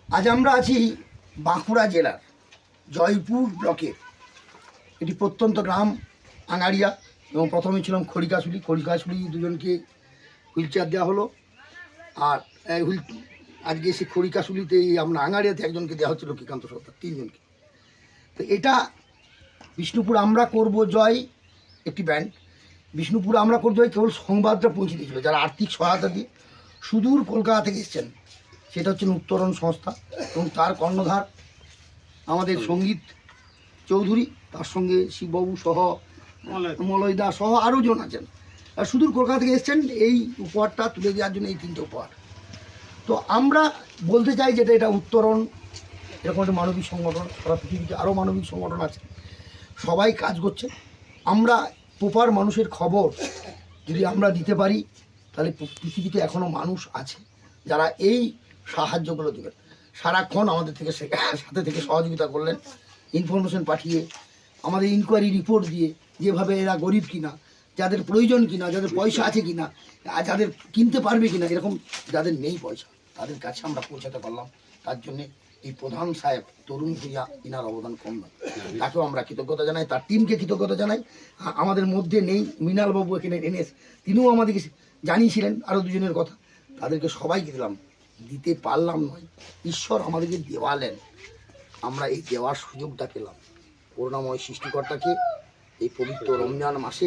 আজ আমরা আছি বাঁকুড়া জেলার জয়পুর ব্লকের এটি প্রত্যন্ত গ্রাম আঙাড়িয়া এবং প্রথমে ছিলাম খড়িকাশুলি দুজনকে হুইল চেয়ার দেওয়া হলো। আর আজকে সে খড়িকাশুলিতে আমরা আঙাড়িয়াতে একজনকে দেওয়া হচ্ছে লক্ষ্মীকান্ত সর্দার, 3 জনকে। তো এটা বিষ্ণুপুর আমরা করব জয় একটি ব্যান্ড, বিষ্ণুপুর আমরা করব জয় কেবল সংবাদটা পৌঁছে দিয়েছিল যারা আর্থিক সহায়তা দিয়ে সুদূর কলকাতা থেকে এসছেন। সেটা হচ্ছে উত্তরণ সংস্থা এবং তার কর্ণধার আমাদের সঙ্গীত চৌধুরী, তার সঙ্গে শিববাবু সহ মলয়দা সহ আরও জন আছেন। আর সুদূর কলকাতা থেকে এসছেন এই উপহারটা তুলে দেওয়ার জন্য, এই 3টে উপহার। তো আমরা বলতে চাই যেটা এটা উত্তরণ এরকম একটা মানবিক সংগঠন, সারা পৃথিবীতে আরও মানবিক সংগঠন আছে, সবাই কাজ করছে। আমরা প্রপার মানুষের খবর যদি আমরা দিতে পারি তাহলে পৃথিবীতে এখনও মানুষ আছে যারা এই সাহায্যগুলো দেবেন। সারাক্ষণ আমাদের থেকে সাথে থেকে সহযোগিতা করলেন, ইনফরমেশন পাঠিয়ে, আমাদের ইনকোয়ারি রিপোর্ট দিয়ে, যেভাবে এরা গরিব কিনা, যাদের প্রয়োজন কিনা, যাদের পয়সা আছে কিনা, যাদের কিনতে পারবে কিনা, এরকম যাদের নেই পয়সা তাদের কাছে আমরা পৌঁছাতে পারলাম। তার জন্যে এই প্রধান সাহেব তরুণ ভূঁইয়া ইনার অবদান কম নয়, তাকেও আমরা কৃতজ্ঞতা জানাই, তার টিমকে কৃতজ্ঞতা জানাই। আমাদের মধ্যে নেই মৃণালবাবু, এখানে এনএস, তিনিও আমাদেরকে জানিয়েছিলেন আরও 2 জনের কথা, তাদেরকে সবাইকে দিলাম। দিতে পারলাম নয়, ঈশ্বর আমাদেরকে দেওয়ালেন, আমরা এই দেওয়ার সুযোগটা পেলাম। করুণাময় সৃষ্টিকর্তাকে এই পবিত্র রমজান মাসে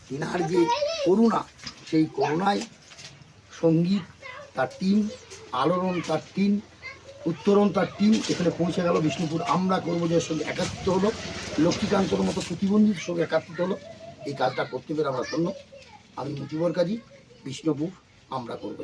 তিনার যে করুণা, সেই করুণায় সঙ্গীত তার টিম, আলোড়ন তার টিম, উত্তরণ তার টিম এখানে পৌঁছে গেল। বিষ্ণুপুর আমরা করবো যে সঙ্গে একাত্রিত হলো, লক্ষ্মীকান্তর মতো প্রতিবন্ধীর সঙ্গে একাত্রিত হলো। এই কাজটা করতে পেরে আমরা ধন্য। আমি মুজিবর কাজী, বিষ্ণুপুর আমরা করবো।